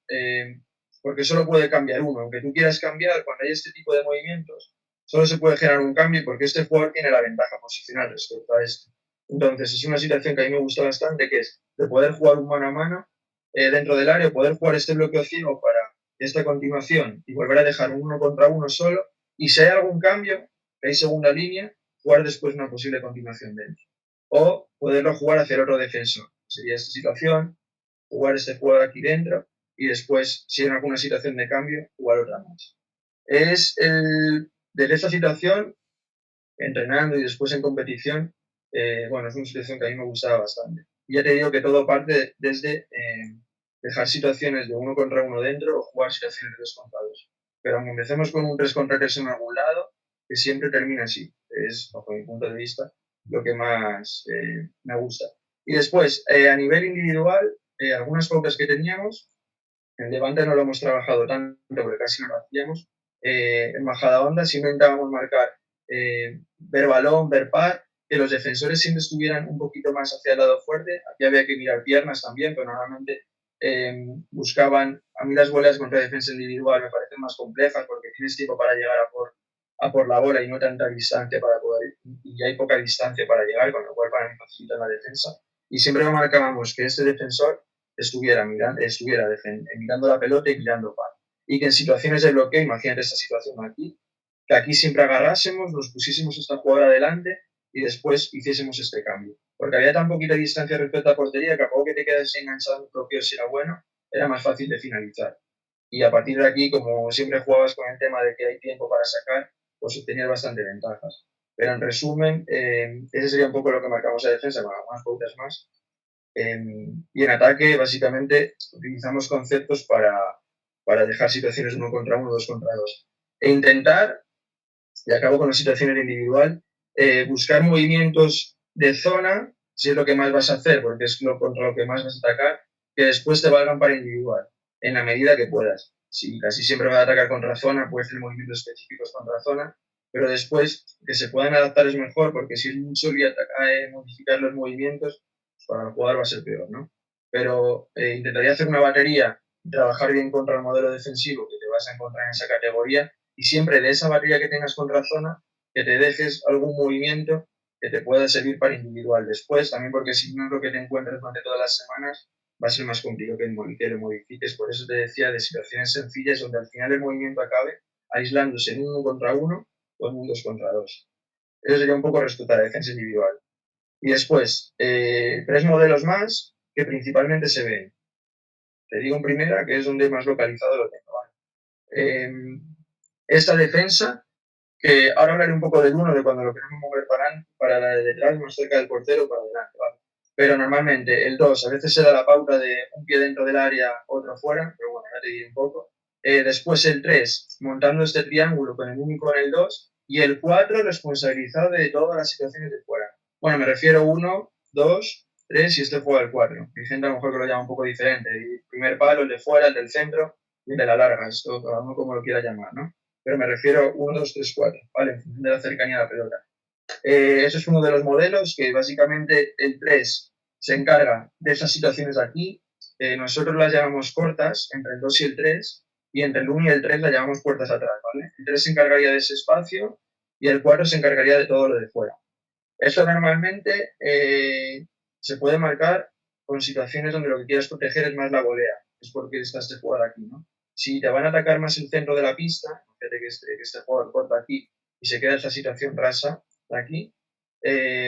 porque solo puede cambiar uno. Aunque tú quieras cambiar, cuando hay este tipo de movimientos, solo se puede generar un cambio porque este jugador tiene la ventaja posicional respecto a este. Entonces, es una situación que a mí me gusta bastante, que es de poder jugar un mano a mano dentro del área, poder jugar este bloqueo ciego para esta continuación y volver a dejar un uno contra uno solo. Y si hay algún cambio, que hay segunda línea, jugar después una posible continuación dentro. O poderlo jugar hacia el otro defensor. Sería esta situación, jugar este jugador aquí dentro y después, si hay alguna situación de cambio, jugar otra más. Desde esta situación, entrenando y después en competición, bueno, es una situación que a mí me gustaba bastante. Y ya te digo que todo parte desde dejar situaciones de uno contra uno dentro o jugar situaciones de 2 contra 2. Pero aunque empecemos con un 3 contra 3 en algún lado, que siempre termina así. Es, bajo mi punto de vista, lo que más me gusta. Y después, a nivel individual, algunas pautas que teníamos, en Levante no lo hemos trabajado tanto porque casi no lo hacíamos. En Majadahonda siempre intentábamos marcar ver balón, ver par, que los defensores siempre estuvieran un poquito más hacia el lado fuerte. Aquí había que mirar piernas también, pero normalmente buscaban, a mí las bolas contra defensa individual me parecen más complejas porque tienes tiempo para llegar a por la bola y no tanta distancia para poder, y hay poca distancia para llegar, con lo cual para mí facilita la defensa. Y siempre marcábamos que este defensor estuviera mirando la pelota y mirando par. Y que en situaciones de bloqueo, imagínate esta situación aquí, que aquí siempre agarrásemos, nos pusiésemos esta jugadora adelante y después hiciésemos este cambio. Porque había tan poquita distancia respecto a portería que a poco que te quedas enganchado en un bloqueo si era bueno, era más fácil de finalizar. Y a partir de aquí, como siempre jugabas con el tema de que hay tiempo para sacar, pues tenías bastante ventajas. Pero en resumen, ese sería un poco lo que marcamos la defensa, con algunas pautas más. Y en ataque, básicamente, utilizamos conceptos para dejar situaciones 1 contra 1, 2 contra 2. E intentar, y acabo con las situaciones de individual, buscar movimientos de zona, si es lo que más vas a hacer, porque es lo contra lo que más vas a atacar, que después te valgan para individual, en la medida que puedas. Si casi siempre vas a atacar contra zona, puedes hacer movimientos específicos contra zona, pero después que se puedan adaptar es mejor, porque si es mucho y modificar los movimientos, pues para el jugador va a ser peor, ¿no? Pero intentaría hacer una batería y trabajar bien contra el modelo defensivo que te vas a encontrar en esa categoría, y siempre de esa batería que tengas contra zona, que te dejes algún movimiento que te pueda servir para individual después, también porque si no es lo que te encuentres durante todas las semanas, va a ser más complicado que lo modifiques. Por eso te decía de situaciones sencillas donde al final el movimiento acabe aislándose en un 1 contra 1 o en un 2 contra 2. Eso sería un poco respecto a la defensa individual. Y después, 3 modelos más que principalmente se ven. Te digo en primera, que es donde más localizado lo tengo. ¿Vale? Esta defensa, que ahora hablaré un poco del 1, de cuando lo queremos mover para la de detrás, más cerca del portero, para adelante, ¿vale? Pero normalmente el 2 a veces se da la pauta de un pie dentro del área, otro fuera, pero bueno, ya te diré un poco. Después el 3, montando este triángulo con el 1 y con el 2, y el 4 responsabilizado de todas las situaciones de fuera. Bueno, me refiero 1, 2, 3 y este juega el 4. Hay gente a lo mejor que lo llama un poco diferente. El primer palo, el de fuera, el del centro y el de la larga. Esto cada uno como lo quiera llamar, ¿no? Pero me refiero 1, 2, 3, 4, ¿vale? En función de la cercanía a la pelota. Eso es uno de los modelos que básicamente el 3 se encarga de esas situaciones de aquí. Nosotros las llamamos cortas, entre el 2 y el 3, y entre el 1 y el 3 las llamamos puertas atrás, ¿vale? El 3 se encargaría de ese espacio y el 4 se encargaría de todo lo de fuera. Eso normalmente se puede marcar con situaciones donde lo que quieras proteger es más la volea, es porque estás de jugar aquí, ¿no? Si te van a atacar más el centro de la pista, fíjate que este jugador corta aquí y se queda esa situación rasa de aquí,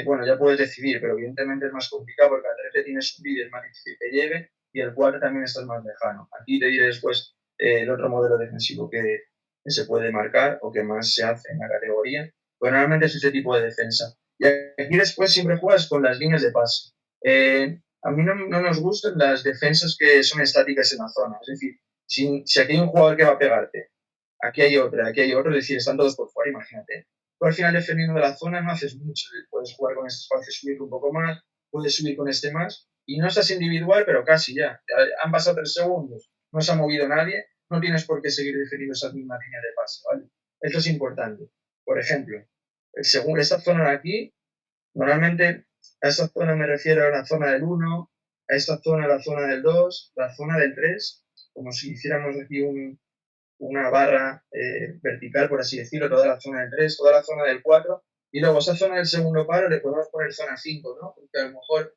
bueno, ya puedes decidir, pero evidentemente es más complicado porque al 3 le tienes un vídeo, es más difícil que llegue, y el 4 también estás más lejano. Aquí te diré después el otro modelo defensivo que se puede marcar o que más se hace en la categoría, pero normalmente es ese tipo de defensa. Y aquí después siempre juegas con las líneas de pase. A mí no nos gustan las defensas que son estáticas en la zona. Es decir, si aquí hay un jugador que va a pegarte, aquí hay otro, es decir, están todos por fuera, imagínate. Tú al final defendiendo de la zona no haces mucho. Puedes jugar con este espacio, subir un poco más, puedes subir con este más, y no estás individual, pero casi ya. Han pasado 3 segundos, no se ha movido nadie, no tienes por qué seguir defendiendo esa misma línea de pase, ¿vale? Esto es importante. Por ejemplo, según esta zona de aquí, normalmente a esta zona me refiero a la zona del 1, a esta zona la zona del 2, la zona del 3, como si hiciéramos aquí una barra vertical, por así decirlo, toda la zona del 3, toda la zona del 4, y luego esa zona del segundo palo le podemos poner zona 5, ¿no? Porque a lo mejor,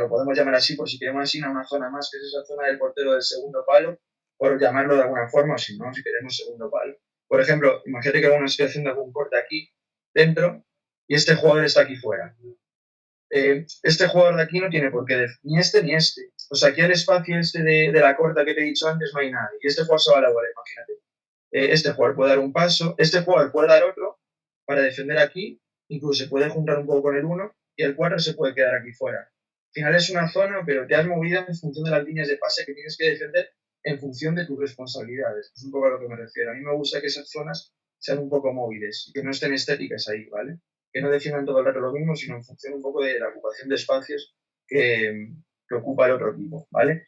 lo podemos llamar así por si queremos asignar una zona más, que es esa zona del portero del segundo palo, por llamarlo de alguna forma, o si no, si queremos segundo palo. Por ejemplo, imagínate que hago una situación de algún corte aquí dentro y este jugador está aquí fuera. Este jugador de aquí no tiene por qué, ni este ni este. O sea, aquí el espacio este de la corta que te he dicho antes no hay nadie. Y este jugador se va a la bola, imagínate. Este jugador puede dar un paso, este jugador puede dar otro para defender aquí, incluso se puede juntar un poco con el 1 y el 4 se puede quedar aquí fuera. Al final es una zona, pero te has movido en función de las líneas de pase que tienes que defender en función de tus responsabilidades. Es un poco a lo que me refiero. A mí me gusta que esas zonas sean un poco móviles y que no estén estéticas ahí, ¿vale? Que no defiendan todo el rato lo mismo, sino en función un poco de la ocupación de espacios que ocupa el otro equipo, ¿vale?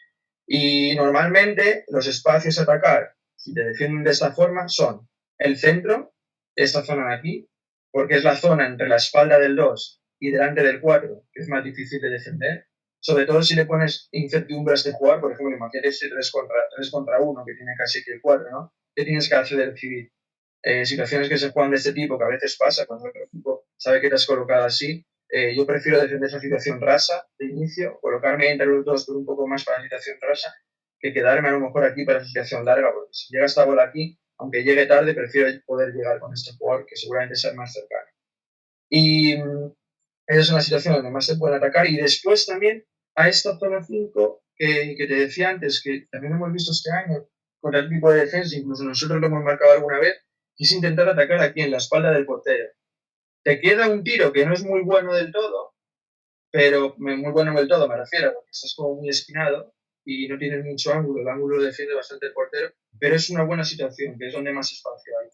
Y normalmente los espacios a atacar, si te defienden de esta forma, son el centro, esta zona de aquí, porque es la zona entre la espalda del 2 y delante del 4, que es más difícil de defender. Sobre todo si le pones incertidumbre a este jugador, por ejemplo, imagínate este 3 contra 1, que tiene casi que el 4, ¿no? ¿Qué tienes que hacer de recibir? Situaciones que se juegan de este tipo, que a veces pasa cuando el equipo sabe que te has colocado así, yo prefiero defender esa situación rasa de inicio, colocarme entre los dos por un poco más para la situación rasa, que quedarme a lo mejor aquí para la situación larga, porque si llega esta bola aquí, aunque llegue tarde, prefiero poder llegar con este jugador que seguramente sea más cercano. Y esa es una situación donde más se pueden atacar. Y después también a esta zona 5 que te decía antes, que también hemos visto este año con el tipo de defensa, incluso nosotros lo hemos marcado alguna vez, que es intentar atacar aquí en la espalda del portero. Te queda un tiro que no es muy bueno del todo, pero muy bueno del todo me refiero, porque estás como muy espinado y no tienes mucho ángulo, el ángulo lo defiende bastante el portero, pero es una buena situación, que es donde más espacio hay.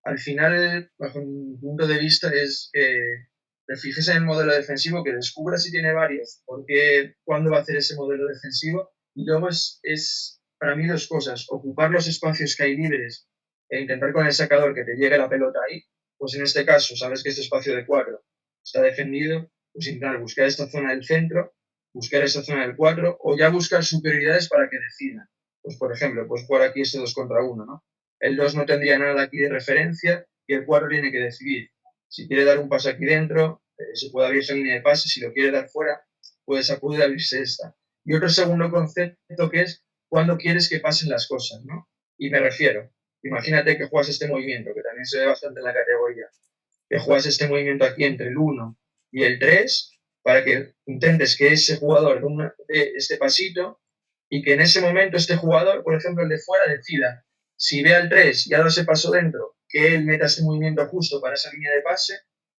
Al final, bajo mi punto de vista, es que te fijes en el modelo defensivo, que descubras si tiene varios, porque cuándo va a hacer ese modelo defensivo, y luego es para mí dos cosas, ocupar los espacios que hay libres e intentar con el sacador que te llegue la pelota ahí, pues en este caso sabes que este espacio de 4 está defendido, pues intentar buscar esta zona del centro, buscar esta zona del 4 o ya buscar superioridades para que decidan. Pues por ejemplo, pues jugar aquí este 2 contra 1, ¿no? El 2 no tendría nada aquí de referencia y el 4 tiene que decidir. Si quiere dar un pase aquí dentro, se puede abrir esa línea de pase, si lo quiere dar fuera, pues puede abrirse esta. Y otro segundo concepto que es cuándo quieres que pasen las cosas, ¿no? Y me refiero, imagínate que juegas este movimiento, que también se ve bastante en la categoría, que juegas este movimiento aquí entre el 1 y el 3 para que intentes que ese jugador dé este pasito y que en ese momento este jugador, por ejemplo el de fuera, decida si ve al 3 y ha dado ese paso dentro, que él meta ese movimiento justo para esa línea de pase,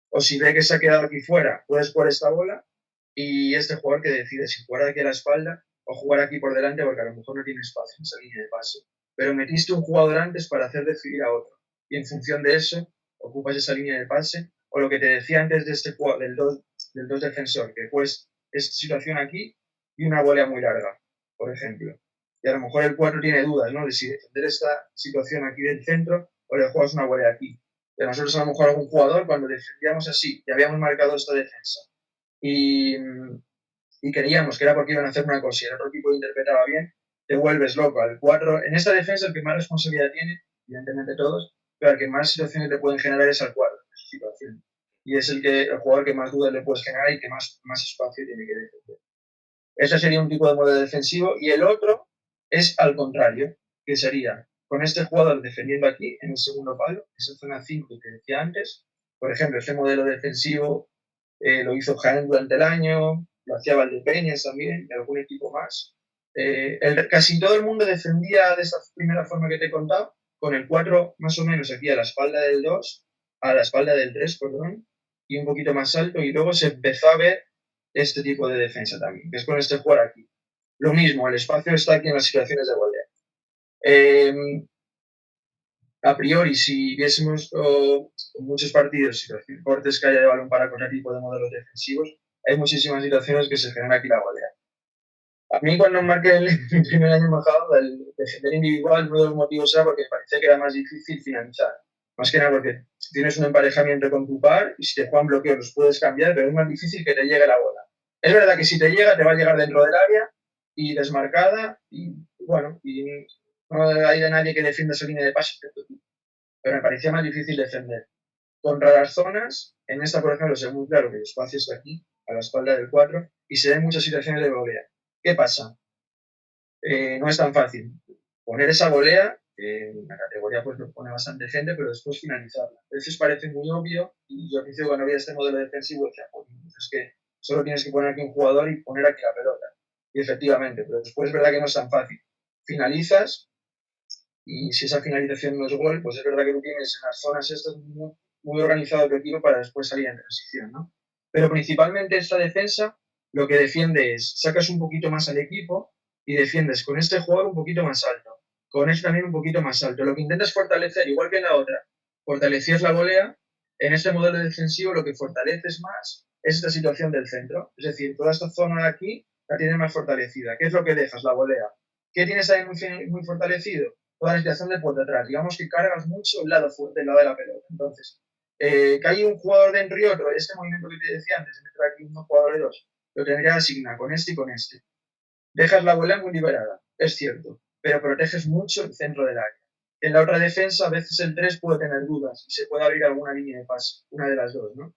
o si ve que se ha quedado aquí fuera, puedes jugar esta bola y este jugador que decide si jugar aquí a la espalda o jugar aquí por delante porque a lo mejor no tiene espacio en esa línea de pase. Pero metiste un jugador antes para hacer decidir a otro y en función de eso ocupas esa línea de pase, o lo que te decía antes de este juego, del 2 defensor, que pues esta situación aquí y una volea muy larga, por ejemplo. Y a lo mejor el 4 tiene dudas, ¿no? De si defender esta situación aquí del centro o le juegas una volea aquí. Y a nosotros a lo mejor algún jugador, cuando defendíamos así y habíamos marcado esta defensa y creíamos que era porque iban a hacer una cosa y el otro equipo lo interpretaba bien, te vuelves loco. Al 4, en esta defensa el que más responsabilidad tiene, evidentemente todos, pero el que más situaciones le pueden generar es al 4 en esa situación. Y es el jugador que más dudas le puedes generar y que más espacio tiene que defender. Ese sería un tipo de modelo defensivo. Y el otro es al contrario, que sería con este jugador defendiendo aquí, en el segundo palo, esa zona 5 que decía antes. Por ejemplo, este modelo defensivo lo hizo Jaén durante el año, lo hacía Valdepeñas también y algún equipo más. Casi todo el mundo defendía de esta primera forma que te he contado, con el 4 más o menos aquí a la espalda del 2, a la espalda del 3, perdón, y un poquito más alto, y luego se empezó a ver este tipo de defensa también, que es con este jugar aquí. Lo mismo, el espacio está aquí en las situaciones de volea. A priori, si viésemos muchos partidos, situaciones cortes que haya de balón para con el tipo de modelos defensivos, hay muchísimas situaciones que se generan aquí la volea. A mí cuando marqué el primer año bajado, el defender individual, uno de los motivos era porque me parecía que era más difícil finalizar. Más que nada porque tienes un emparejamiento con tu par y si te juegan bloqueos los puedes cambiar, pero es más difícil que te llegue la bola. Es verdad que si te llega, te va a llegar dentro del área y desmarcada y bueno, y no hay de nadie que defienda esa línea de pase, pero me parecía más difícil defender. Contra las zonas, en esta por ejemplo se ve muy claro que el espacio está aquí, a la espalda del 4, y se ven muchas situaciones de volea. ¿Qué pasa? No es tan fácil. Poner esa volea, en la categoría pues lo pone bastante gente, pero después finalizarla. A veces parece muy obvio, y yo al principio cuando veía este modelo defensivo decía, pues es que solo tienes que poner aquí un jugador y poner aquí la pelota. Y efectivamente, pero después es verdad que no es tan fácil. Finalizas, y si esa finalización no es gol, pues es verdad que tú tienes en las zonas estas muy organizado tu equipo para después salir en transición, ¿no? Pero principalmente esta defensa lo que defiende es, sacas un poquito más al equipo y defiendes con este jugador un poquito más alto, con este también un poquito más alto. Lo que intentas fortalecer, igual que en la otra, fortalecías la volea, en este modelo defensivo lo que fortaleces más es esta situación del centro. Es decir, toda esta zona de aquí la tienes más fortalecida. ¿Qué es lo que dejas? La volea. ¿Qué tienes ahí muy fortalecido? Toda la situación de por detrás. Digamos que cargas mucho el lado fuerte, el lado de la pelota. Entonces, que hay un jugador dentro y otro, este movimiento que te decía antes, de meter aquí un jugador de dos, lo tendría asignado con este y con este. Dejas la bola muy liberada, es cierto, pero proteges mucho el centro del área. En la otra defensa, a veces el 3 puede tener dudas y se puede abrir alguna línea de pase, una de las dos, ¿no?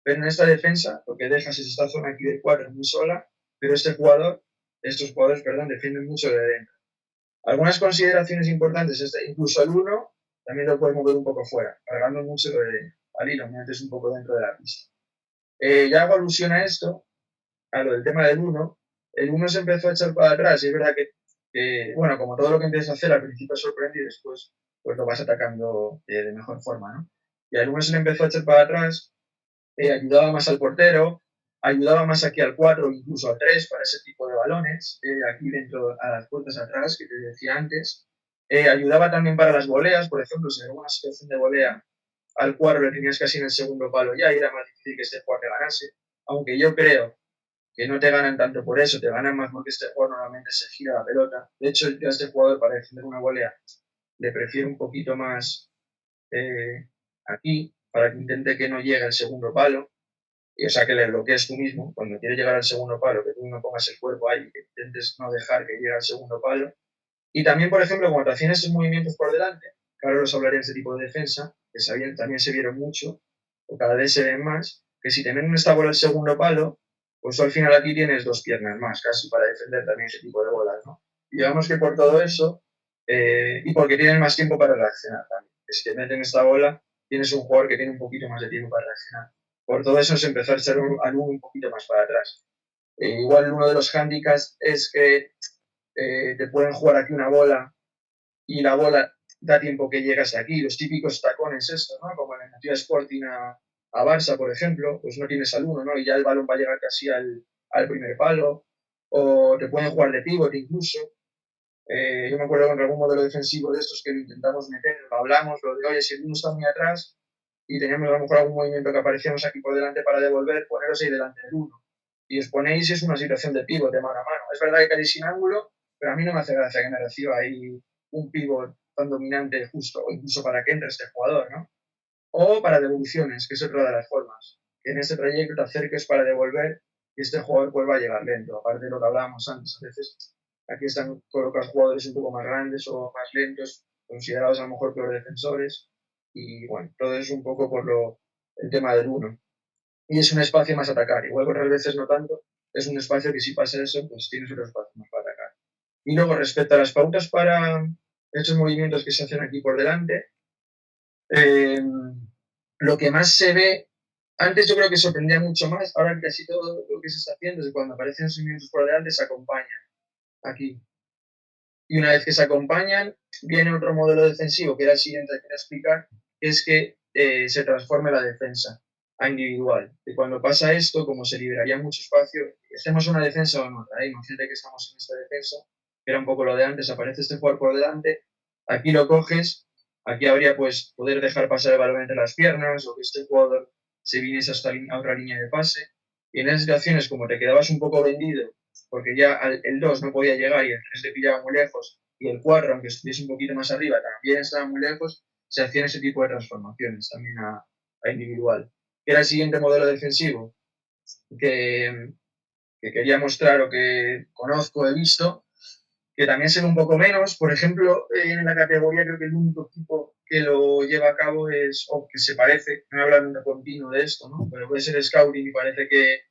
Pero en esta defensa, lo que dejas es esta zona aquí del 4 muy sola, pero estos jugadores, perdón, defienden mucho de dentro. Algunas consideraciones importantes, incluso el 1 también lo puedes mover un poco fuera, cargando mucho lo de dentro, ¿vale? Y lo metes un poco dentro de la pista. Ya hago alusión a esto, a lo del tema del uno. El uno se empezó a echar para atrás y es verdad que, bueno, como todo lo que empiezas a hacer al principio sorprende y después pues lo vas atacando de mejor forma, ¿no? Y al uno se le empezó a echar para atrás, ayudaba más al portero, ayudaba más aquí al 4, incluso al 3 para ese tipo de balones, aquí dentro a las puertas atrás que te decía antes. Ayudaba también para las voleas, por ejemplo, si en alguna situación de volea al 4 le tenías casi en el segundo palo ya y era más difícil que este jugador te ganase, aunque yo creo que no te ganan tanto por eso, te ganan más porque este jugador normalmente se gira la pelota. De hecho, yo a este jugador para defender una volea le prefiero un poquito más aquí, para que intente que no llegue al segundo palo, y o sea que le bloquees tú mismo, cuando quieres llegar al segundo palo, que tú no pongas el cuerpo ahí, que intentes no dejar que llegue al segundo palo. Y también, por ejemplo, cuando hacían esos movimientos por delante, que ahora os hablaré de este tipo de defensa, que también se vieron mucho, o cada vez se ven más, que si te meten esta bola al segundo palo, pues al final aquí tienes dos piernas más, casi, para defender también ese tipo de bolas, ¿no? Y digamos que por todo eso, y porque tienen más tiempo para reaccionar también, que si te meten esta bola, tienes un jugador que tiene un poquito más de tiempo para reaccionar. Por todo eso se empezó a echar al un poquito más para atrás. Igual uno de los hándicaps es que te pueden jugar aquí una bola y la bola da tiempo que llegas aquí. Los típicos tacones estos, ¿no? Como en el Ciudad Sporting a Barça, por ejemplo, pues no tienes al uno, ¿no? Y ya el balón va a llegar casi al primer palo. O te pueden jugar de pívot incluso. Yo me acuerdo con algún modelo defensivo de estos que lo intentamos meter, lo hablamos, lo de, oye, si el uno está muy atrás y teníamos a lo mejor algún movimiento que aparecíamos aquí por delante para devolver, poneros ahí delante del uno. Y os ponéis, es una situación de pívot, de mano a mano. Es verdad que cae sin ángulo, pero a mí no me hace gracia que me reciba ahí un pívot tan dominante justo, o incluso para que entre este jugador, ¿no? O para devoluciones, que es otra de las formas. Que en ese trayecto te acerques para devolver y este jugador pues va a llegar lento. Aparte de lo que hablábamos antes, a veces aquí están colocados jugadores un poco más grandes o más lentos, considerados a lo mejor peor defensores. Y bueno, todo es un poco por el tema del uno. Y es un espacio más a atacar. Igual que otras veces no tanto, es un espacio que si pasa eso, pues tienes otro espacio más para atacar. Y luego, respecto a las pautas para estos movimientos que se hacen aquí por delante, eh, lo que más se ve, antes yo creo que sorprendía mucho más, ahora casi todo lo que se está haciendo es cuando aparecen esos movimientos por delante se acompañan aquí. Y una vez que se acompañan, viene otro modelo defensivo, que era el siguiente que quería explicar, que es que se transforme la defensa a individual. Y cuando pasa esto, como se liberaría mucho espacio, hacemos una defensa o en otra. Imagínate que estamos en esta defensa, que era un poco lo de antes, aparece este jugador por delante, aquí lo coges, aquí habría pues poder dejar pasar el balón entre las piernas, o que este jugador se viniese hasta a otra línea de pase. Y en esas situaciones, como te quedabas un poco vendido, porque ya el 2 no podía llegar y el 3 le pillaba muy lejos, y el 4, aunque estuviese un poquito más arriba, también estaba muy lejos, se hacían ese tipo de transformaciones también a individual. Era el siguiente modelo defensivo que, que quería mostrar o que conozco, he visto, que también se ve un poco menos. Por ejemplo, en la categoría creo que el único equipo que lo lleva a cabo es, o que se parece, no hablan de continuo de esto, ¿no? Pero puede ser Scouting y parece que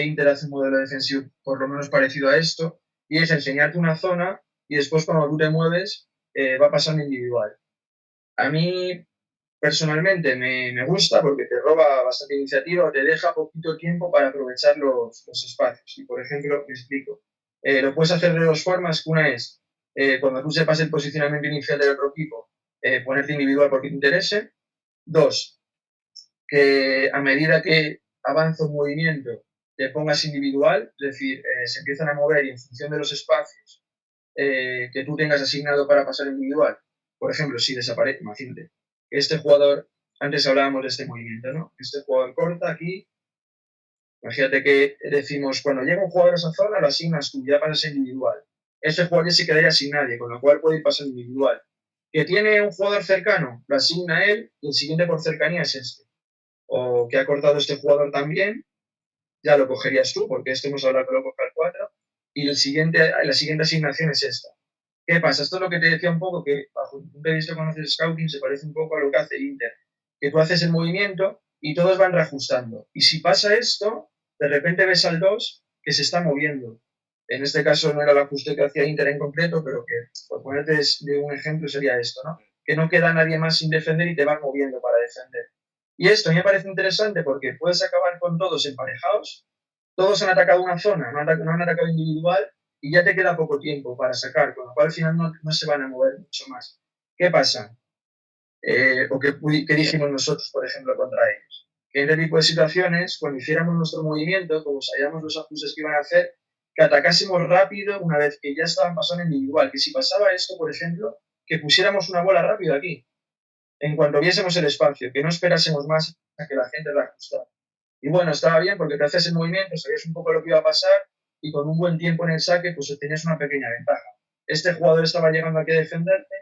Inter hace un modelo defensivo por lo menos parecido a esto, y es enseñarte una zona y después cuando tú te mueves va pasando individual. A mí personalmente me gusta porque te roba bastante iniciativa o te deja poquito tiempo para aprovechar los espacios. Y por ejemplo, me explico. Lo puedes hacer de dos formas. Una es, cuando tú sepas el posicionamiento inicial del otro equipo, ponerte individual porque te interese. Dos, que a medida que avanza un movimiento te pongas individual, es decir, se empiezan a mover y en función de los espacios que tú tengas asignado para pasar individual. Por ejemplo, si desaparece, imagínate, este jugador, antes hablábamos de este movimiento, ¿no? Este jugador corta aquí, imagínate que decimos, cuando llega un jugador a esa zona, lo asignas tú, ya pasas individual. Este jugador ya se quedaría sin nadie, con lo cual puede ir pasando individual. Que tiene un jugador cercano, lo asigna él y el siguiente por cercanía es este. O que ha cortado este jugador también, ya lo cogerías tú, porque este hemos hablado que lo coge al 4, y la siguiente asignación es esta. ¿Qué pasa? Esto es lo que te decía un poco, que bajo un punto de vista cuando haces scouting se parece un poco a lo que hace Inter, que tú haces el movimiento y todos van reajustando. Y si pasa esto, de repente ves al 2 que se está moviendo. En este caso no era el ajuste que hacía Inter en concreto, pero que, por ponerte de un ejemplo, sería esto, ¿no? Que no queda nadie más sin defender y te van moviendo para defender. Y esto a mí me parece interesante porque puedes acabar con todos emparejados, todos han atacado una zona, no han atacado individual y ya te queda poco tiempo para sacar, con lo cual al final no se van a mover mucho más. ¿Qué pasa? O que dijimos nosotros, por ejemplo, contra ellos. Que en este tipo de situaciones, cuando hiciéramos nuestro movimiento, como sabíamos los ajustes que iban a hacer, que atacásemos rápido una vez que ya estaban pasando en individual. Que si pasaba esto, por ejemplo, que pusiéramos una bola rápido aquí, en cuanto viésemos el espacio, que no esperásemos más a que la gente la ajustara. Y bueno, estaba bien porque te haces el movimiento, sabías un poco lo que iba a pasar y con un buen tiempo en el saque, pues tenías una pequeña ventaja. Este jugador estaba llegando aquí a defenderte,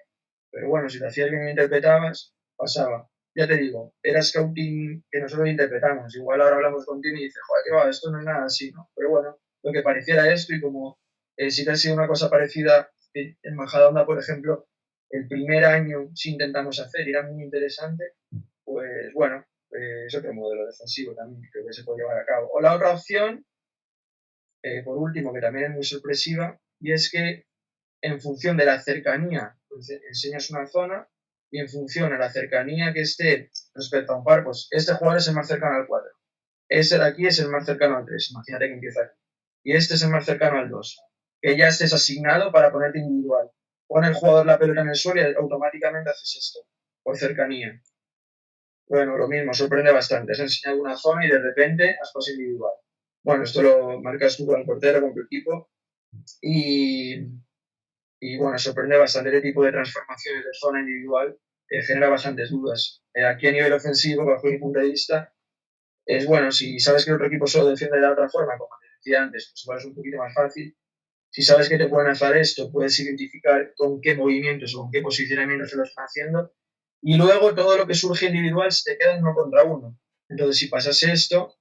pero bueno, si lo hacías bien y interpretabas, pasaba. Ya te digo, era scouting que nosotros interpretamos. Igual ahora hablamos contigo y dices, joder, que va, esto no es nada así, ¿no? Pero bueno, lo que pareciera esto y como si te ha sido una cosa parecida en Majadahonda, por ejemplo, el primer año sí intentamos hacer y era muy interesante, pues bueno, es otro modelo defensivo también creo que se puede llevar a cabo. O la otra opción, por último, que también es muy sorpresiva, y es que en función de la cercanía, pues, enseñas una zona y en función a la cercanía que esté respecto a un par, pues este jugador es el más cercano al 4. Ese de aquí es el más cercano al 3. Imagínate que empieza aquí. Y este es el más cercano al 2. Que ya estés asignado para ponerte individual. Pone el jugador la pelota en el suelo y automáticamente haces esto, por cercanía. Bueno, lo mismo, sorprende bastante. Has enseñado una zona y de repente has pasado individual. Bueno, esto lo marcas tú con el portero, con tu equipo. Y bueno, sorprende bastante el tipo de transformaciones de zona individual, genera bastantes dudas. Aquí a nivel ofensivo, bajo mi punto de vista, es bueno, si sabes que el otro equipo solo defiende de la otra forma, como te decía antes, pues igual es un poquito más fácil. Si sabes que te pueden hacer esto, puedes identificar con qué movimientos o con qué posicionamientos se lo están haciendo. Y luego todo lo que surge individual se te queda en uno contra uno. Entonces, si pasas esto,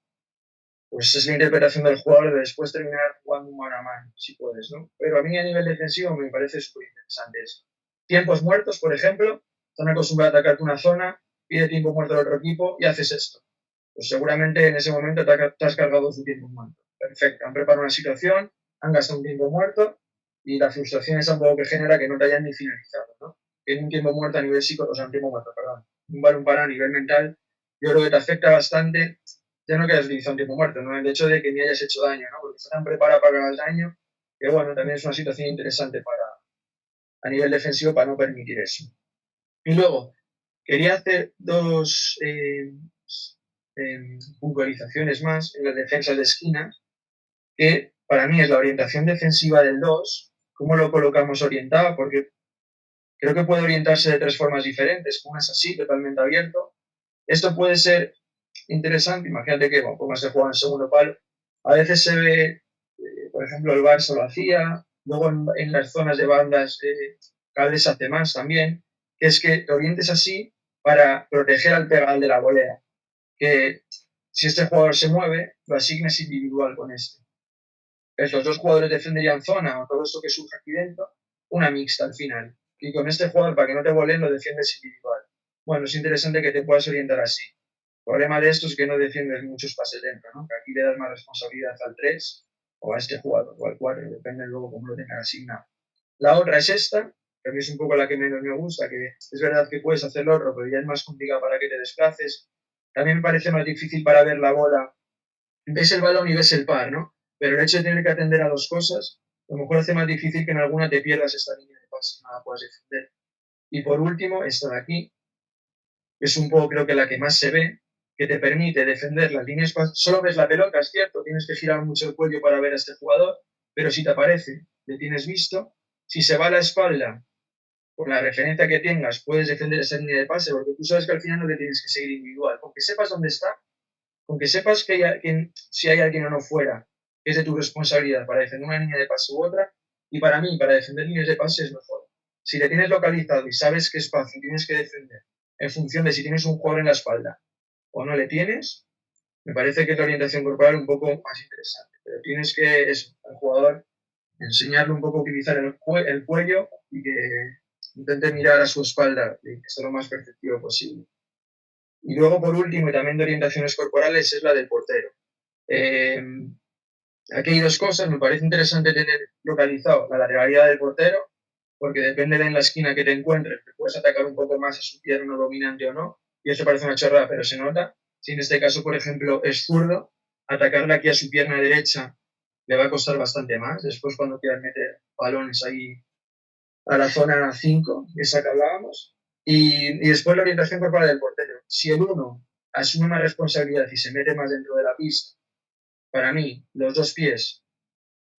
pues es la interpretación del jugador de después terminar jugando mano a mano, si puedes, ¿no? Pero a mí a nivel defensivo me parece súper interesante eso. Tiempos muertos, por ejemplo, están acostumbrados a atacarte una zona, pide tiempo muerto al otro equipo y haces esto. Pues seguramente en ese momento te has cargado su tiempo muerto. Perfecto, han preparado una situación, han gastado un tiempo muerto y la frustración es algo que genera que no te hayan ni finalizado, ¿no? Que en un tiempo muerto a nivel psicológico, o sea, un tiempo muerto, perdón, un balón para a nivel mental, yo creo que te afecta bastante ya no quedas utilizar un tiempo muerto, ¿no? El hecho de que me hayas hecho daño, ¿no? Porque están preparados para que hagas daño, que bueno, también es una situación interesante a nivel defensivo para no permitir eso. Y luego, quería hacer dos puntualizaciones más en las defensas de esquina, que para mí es la orientación defensiva del 2, cómo lo colocamos orientado, porque creo que puede orientarse de tres formas diferentes. Una es así, totalmente abierto. Esto puede ser interesante, imagínate que como se juega en segundo palo, a veces se ve, por ejemplo, el Barça lo hacía, luego en las zonas de bandas cada vez se hace más también, que es que te orientes así para proteger al pegal de la volea, que si este jugador se mueve, lo asignes individual con este. Estos dos jugadores defenderían zona o todo esto que surge aquí dentro, una mixta al final. Y con este jugador, para que no te volen, lo defiendes individual. Bueno, es interesante que te puedas orientar así. El problema de esto es que no defiendes muchos pases dentro, ¿no? Que aquí le das más responsabilidad al 3 o a este jugador o al 4, depende luego cómo lo tengas asignado. La otra es esta, que a mí es un poco la que menos me gusta, que es verdad que puedes hacer lo otro, pero ya es más complicado para que te desplaces. También me parece más difícil para ver la bola. Ves el balón y ves el par, ¿no? Pero el hecho de tener que atender a dos cosas, a lo mejor hace más difícil que en alguna te pierdas esta línea de pase y no la puedas defender. Y por último, esta de aquí, que es un poco creo que la que más se ve, que te permite defender las líneas, solo ves la pelota, es cierto, tienes que girar mucho el cuello para ver a este jugador, pero si te aparece, le tienes visto, si se va a la espalda, por la referencia que tengas, puedes defender esa línea de pase, porque tú sabes que al final no le tienes que seguir individual, con que sepas dónde está, con que sepas que si hay alguien o no fuera, que es de tu responsabilidad para defender una línea de pase u otra, y para mí, para defender líneas de pase es mejor. Si le tienes localizado y sabes qué espacio tienes que defender, en función de si tienes un jugador en la espalda o no le tienes, me parece que es la orientación corporal un poco más interesante. Pero tienes que, eso, al jugador, enseñarle un poco a utilizar el cuello y que intente mirar a su espalda y que sea lo más perceptivo posible. Y luego, por último, y también de orientaciones corporales, es la del portero. Aquí hay dos cosas. Me parece interesante tener localizado la lateralidad del portero, porque depende de en la esquina que te encuentres, te puedes atacar un poco más a su pierna dominante o no. y eso parece una chorrada, pero se nota. Si en este caso, por ejemplo, es zurdo, atacarle aquí a su pierna derecha le va a costar bastante más. Después, cuando quieran meter balones ahí a la zona 5, esa que hablábamos. Y después la orientación corporal del portero. Si el uno asume más responsabilidad y se mete más dentro de la pista, para mí, los dos pies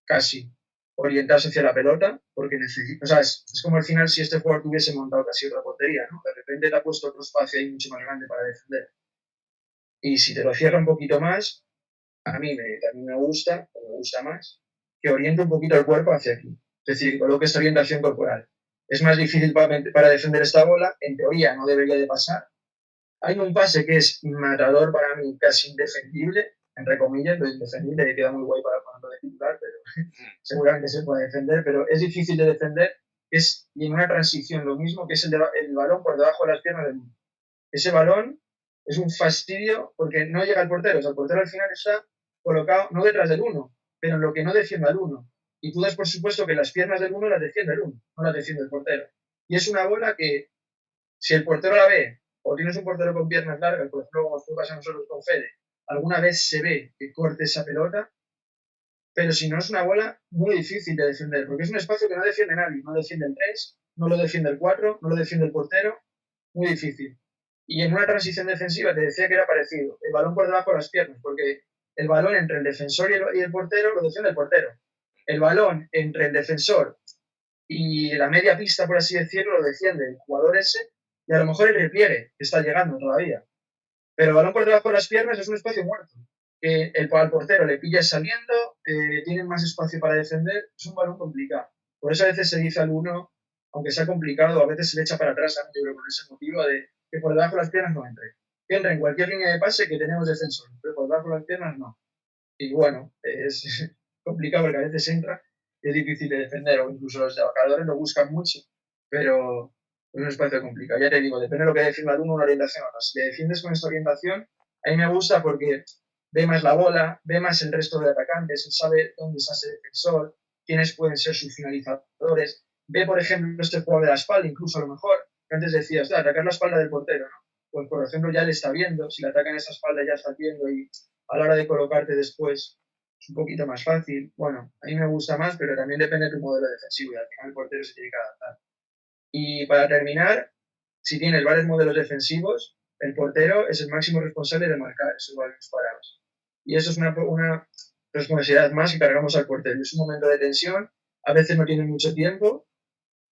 casi orientados hacia la pelota, porque necesita, o sea, es como al final si este jugador tuviese montado casi otra portería, ¿no? De repente te ha puesto otro espacio ahí mucho más grande para defender. Y si te lo cierra un poquito más, a mí también me gusta, o me gusta más, que oriente un poquito el cuerpo hacia aquí. Es decir, coloque esta orientación corporal. Es más difícil para defender esta bola, en teoría no debería de pasar. Hay un pase que es matador para mí, casi indefendible, entre comillas, lo indefendible, que queda muy guay para ponerlo de titular, pero seguramente se puede defender, pero es difícil de defender, y en una transición lo mismo, que es el balón por debajo de las piernas del mundo. Ese balón es un fastidio porque no llega al portero, o sea, el portero al final está colocado no detrás del uno, pero en lo que no defiende al uno. Y tú das por supuesto que las piernas del uno las defiende el uno, no las defiende el portero. Y es una bola que, si el portero la ve, o tienes un portero con piernas largas, por ejemplo, como nos pasa a nosotros con Fede, alguna vez se ve que corte esa pelota, pero si no es una bola muy difícil de defender, porque es un espacio que no defiende nadie, no defiende el 3, no lo defiende el 4, no lo defiende el portero, muy difícil. Y en una transición defensiva te decía que era parecido, el balón por debajo de las piernas, porque el balón entre el defensor y el portero lo defiende el portero. El balón entre el defensor y la media pista, por así decirlo, lo defiende el jugador ese, y a lo mejor el repliegue, que está llegando todavía. Pero el balón por debajo de las piernas es un espacio muerto. Al portero le pilla saliendo, tienen más espacio para defender, es un balón complicado. Por eso a veces se dice al uno, aunque sea complicado, a veces se le echa para atrás, yo creo, por ese motivo de que por debajo de las piernas no entre. Que entra en cualquier línea de pase que tenemos defensor, pero por debajo de las piernas no. Y bueno, es complicado porque a veces entra, es difícil de defender, o incluso los trabajadores lo buscan mucho, pero es un espacio complicado. Ya te digo, depende de lo que defienda uno, una orientación o no. Si le defiendes con esta orientación, a mí me gusta porque ve más la bola, ve más el resto de atacantes, sabe dónde está ese defensor, quiénes pueden ser sus finalizadores. Ve, por ejemplo, este jugador de la espalda, incluso a lo mejor, que antes decías, atacar la espalda del portero, ¿no? Pues, por ejemplo, ya le está viendo, si le atacan esa espalda ya está viendo y a la hora de colocarte después es un poquito más fácil. Bueno, a mí me gusta más, pero también depende de tu modelo defensivo y al final el portero se tiene que adaptar. Y para terminar, si tienes varios modelos defensivos, el portero es el máximo responsable de marcar esos balones parados. Y eso es una responsabilidad más que cargamos al portero. Es un momento de tensión, a veces no tiene mucho tiempo,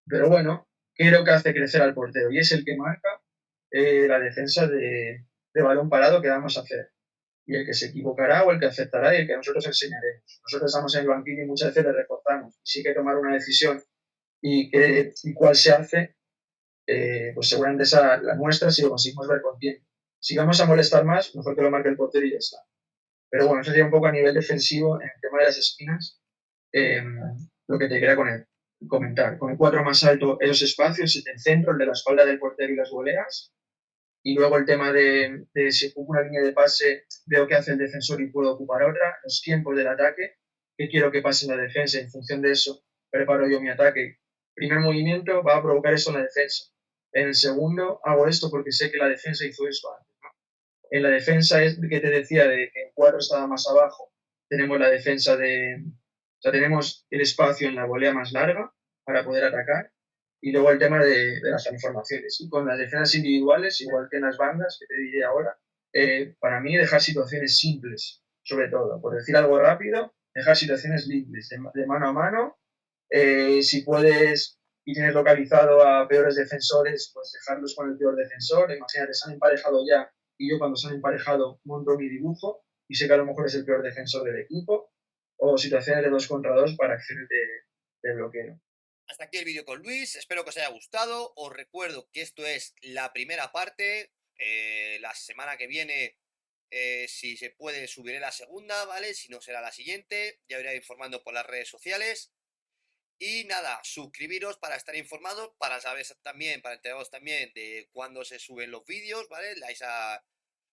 pero bueno, creo que hace crecer al portero y es el que marca la defensa de balón parado que vamos a hacer. Y el que se equivocará o el que aceptará y el que nosotros enseñaremos. Nosotros estamos en el banquillo y muchas veces le reforzamos. Si hay que tomar una decisión y cuál se hace, pues seguramente esa la nuestra si lo conseguimos ver con tiempo. Si vamos a molestar más, mejor que lo marque el portero y ya está. Pero bueno, eso sería un poco a nivel defensivo en el tema de las esquinas, lo que te quería comentar. Con el 4 más alto, esos espacios, el centro, el de la espalda del portero y las voleas. Y luego el tema de si ocupo una línea de pase, veo que hace el defensor y puedo ocupar otra, los tiempos del ataque, que quiero que pase en la defensa, en función de eso preparo yo mi ataque. Primer movimiento va a provocar esto en la defensa. En el segundo hago esto porque sé que la defensa hizo esto antes. ¿No? En la defensa es que te decía de que en 4 estaba más abajo, tenemos la defensa o sea, tenemos el espacio en la volea más larga para poder atacar y luego el tema de las transformaciones. Y con las defensas individuales, igual que en las bandas, que te diré ahora, para mí dejar situaciones simples, sobre todo. Por decir algo rápido, dejar situaciones simples, de mano a mano. Si puedes y tienes localizado a peores defensores, pues dejarlos con el peor defensor. Imagínate, se han emparejado ya y yo cuando se han emparejado monto mi dibujo y sé que a lo mejor es el peor defensor del equipo. O situaciones de 2 contra 2 para acciones de bloqueo. Hasta aquí el vídeo con Luis, espero que os haya gustado. Os recuerdo que esto es la primera parte. La semana que viene, si se puede, subiré la segunda, ¿vale? Si no, será la siguiente. Ya iré informando por las redes sociales. Y nada, suscribiros para estar informados, para saber también, para enteraros también de cuándo se suben los vídeos, ¿vale? Le dais a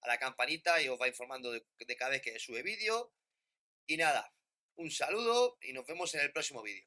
la campanita y os va informando de cada vez que sube vídeo. Y nada, un saludo y nos vemos en el próximo vídeo.